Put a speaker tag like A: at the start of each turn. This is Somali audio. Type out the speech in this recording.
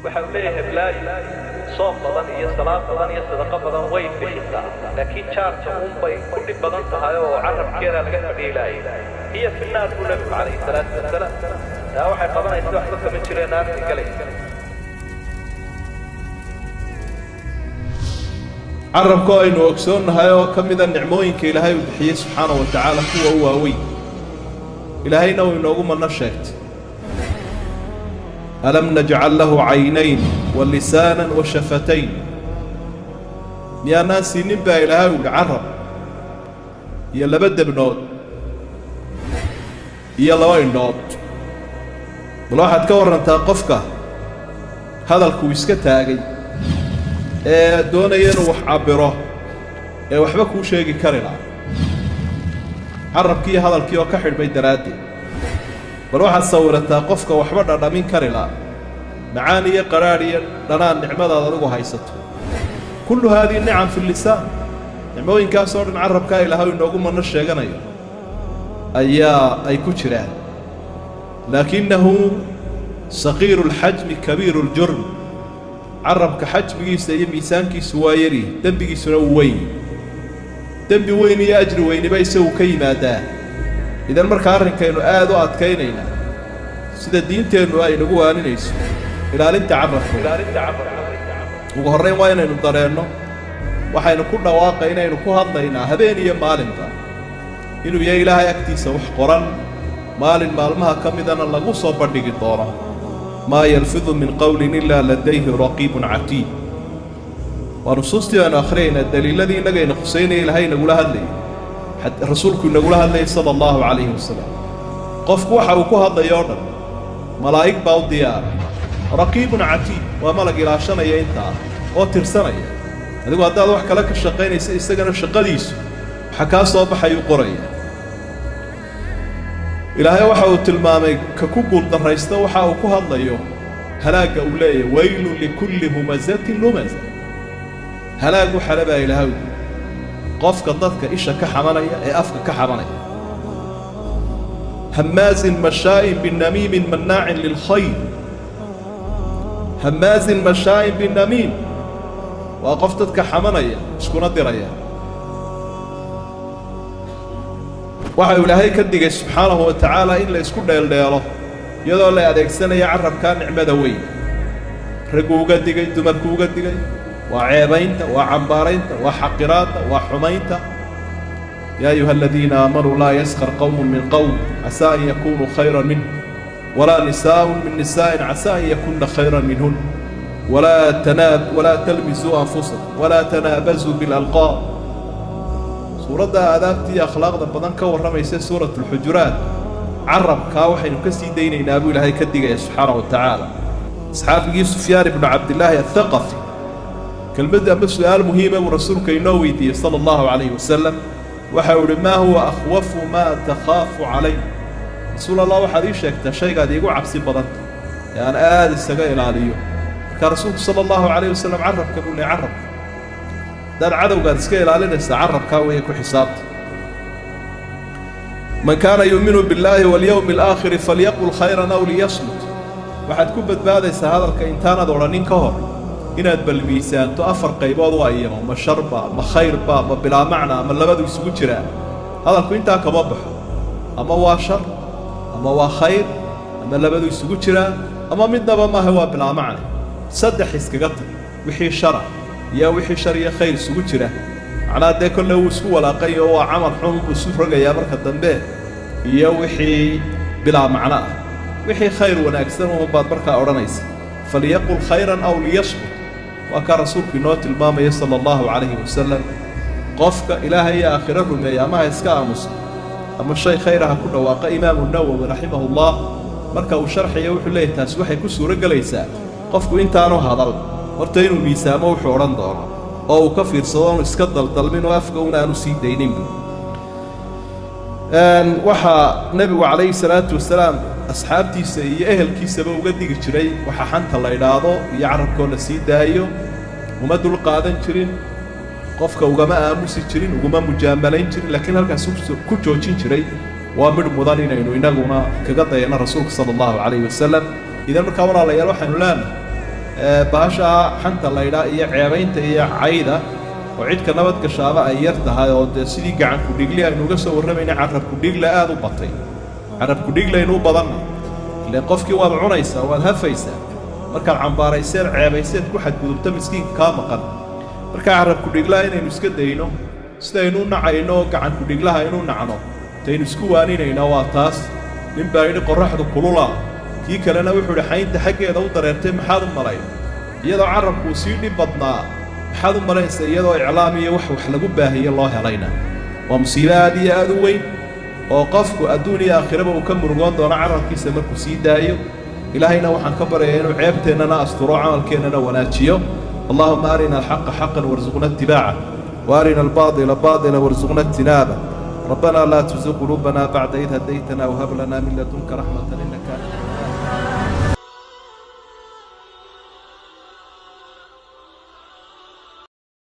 A: وحوليه هبلاي صوم بدن إيه صلاة بدن إيه صدقة بدن وين بحثها لكن شار تقوم بي كل بدن تهاي وعرب كذا لقى فديلاي هي في النار كلها عليه الصلاة والسلام لا واحد قبنا يسوح لك من شري نار في كلي
B: عرب كائن وأكسون هاي وكم إذا النعموين كإلهي وبحيه سبحانه وتعالى هو وي إلهي نوي نوم النشأت ألم نجعل له عينين ولسانا وشفتين يا ناس نبى إلهي وعرب يلا بدأ بنود يلا وين نود الواحد كور أنت قفك هذا الكويس كتاجي دون ينوح عبره وحبك وشيء كرنا عرب كي هذا الكيو كحل بيدراتي بروح أتصور قفك وحبنا من كرنا معاني قراريا لنا النعمة ضربه هيسته كل هذه النعم في اللسان نعموين كاسور نعرب كاي لهاي نقوم من الشيغانية أي كتيران لكنه صغير الحجم كبير الجرم عرب كحجم يسير ميسانك سوايري دنبي سنوين دنبي وين يأجر وين بيسو كيما دا إذا المركارن كانوا آدو أتكينينا سيدا الدين تينو أي نقوها نيسو إلى أن تعرف وقهرين وين نضرينو waxaynu ku dhawaaqaynaa inuu ku hadlaynaa habeen iyo maalinta inuu yahay ilaahay agtiisa wax qoran maalin maalmaha kamidana lagu soo bandhigi doono ma yalfidhu min qawlin illa ladayhi raqibun atid wa nusuusti aan akhriyna daliiladii inaga in Xuseyn ilaahay nagula hadlay rasuulku nagula hadlay sallallahu alayhi wasallam qofku waxa uu ku hadlayo dhan malaa'ig baa u diyaar raqibun atid wa malag ilaashanaya inta oo tirsanaya adigu haddaad wax kale ka shaqaynaysa isagana shaqadiisu waxa ka soo baxay u qoraya ilaahay waxa uu tilmaamay ka ku guul daraysta waxa uu ku hadlayo halaaga uu leeyahay waylu likulli humazatin lumaza halaagu xalaba ilaahay qofka dadka isha ka xamanaya ee afka ka xamanaya hamazin mashaa'in binamim manna'in lil khayr hamazin mashaa'in binamim وقفتك حمانية اسكونا ديريا وحي إلهي كدقى سبحانه وتعالى إلا اسكو ديال يدو الله يديك سنة يعرف كان نعمة دوي رقو قدقى دمركو قدقى وعيبينت وعبارينت وحقرات وحمينت يا أيها الذين آمنوا لا يسخر قوم من قوم عسى أن يكونوا خيرا منه ولا نساء من نساء عسى أن يكون خيرا منهن ولا تلمزوا أنفسكم ولا تنابزوا بالألقاب سورة آدابتي أخلاق بدن كورميسة سورة الحجرات عرب كاوحي نكسي دين نابو لهي كدقة سبحانه وتعالى أصحاب سفيان بن عبد الله الثقفي كالبدء بسؤال مهمة ورسولك ينويدي صلى الله عليه وسلم وحول ما هو أخوف ما تخاف عليه رسول الله وحديث شكتا شيء قاعد يقول عبسي بدن يعني آد السقايل عليه كرسول صلى الله عليه وسلم عرب كبولي عرب دار عدو قال سكيل علينا عرب كاوي يكون حسابت من كان يؤمن بالله واليوم الآخر فليقل خيرا أو ليصمت waxaad ku badbaadaysaa hadalka intaanad oranin ka hor inaad balmiisaanto afar qaybood oo ayama ma sharba ma khayrba ma bilaa macna ama labadu isugu jiraan hadalku intaa kama baxo ama waa shar ama waa khayr ama labadu isugu jiraan ama midnaba maaha waa bilaa macna saddex iskaga tag wixii shara iyo wixii shar iyo khayr isugu jira macnaa dee kolle uu isku walaaqay oo waa camal xun buu isu rogayaa marka dambe iyo wixii bilaa macna ah wixii khayr wanaagsan oo baad markaa odhanaysa faliyaqul khayran aw liyasmut waa ka rasuulku inoo tilmaamaya sala allahu calayhi wasalam qofka ilaahay iyo aakhiro rumeeya ama ha iska aamusa ama shay khayraha ku dhawaaqa imaamu nawowi raximahullah marka uu sharxaya wuxuu leeyahay taas waxay ku suuro galaysaa qofku intaanu hadal horta inuu miisaamo wuxuu odhan doono oo uu ka fiirsado oonu iska daldalmin oo afka una aanu sii dayninba waxaa nebigu calayhi salaatu wasalaam asxaabtiisa iyo ehelkiisaba uga digi jiray waxa xanta la idhaahdo iyo carabkoo la sii daayo uma dul qaadan jirin qofka ugama aamusi jirin uguma mujaamalayn jirin laakiin halkaas ku joojin jiray waa midh mudan inaynu inaguna kaga dayano rasuulka sala allahu calayhi wasalam idan markaa walaalayaal waxaynu leenahay baasha xanta laydhaa iyo ceebaynta iyo cayda oo cidka nabad gashaaba ay yar tahay oo dee sidii gacan ku dhigli aynu uga soo warramayna carab ku dhigla aad u batay carab ku dhiglaynu u badanna ileen qofkii waad cunaysaa waad hafaysaa markaad cambaarayseed ceebayseed ku xadgudubta miskiinka kaa maqan markaa carab ku dhiglaa inaynu iska dayno sidaynu nacayno gacan ku dhiglaha inuu nacno taynu isku waaninayna waa taas nin baa yidhi qorraxdu kulula kii kalena wuxuu idhi xaynta xaggeeda u dareertay maxaad u malayn iyadoo carabkuu sii dhib badnaa maxaad u malaynaysa iyadoo iclaam iyo wax lagu baahiye loo helayna waa musiibo aad iyo aad u weyn oo qofku adduun iyo aakhiraba uu ka murugoon doono carabkiisa markuu sii daayo ilaahayna waxaan ka baryayaa inuu ceebteennana asturo camalkeennana wanaajiyo اللهم أرنا الحق حقا وارزقنا اتباعه وأرنا الباطل باطلا وارزقنا اجتنابه ربنا لا تزغ قلوبنا بعد إذ هديتنا وهب لنا من لدنك رحمة إنك أنت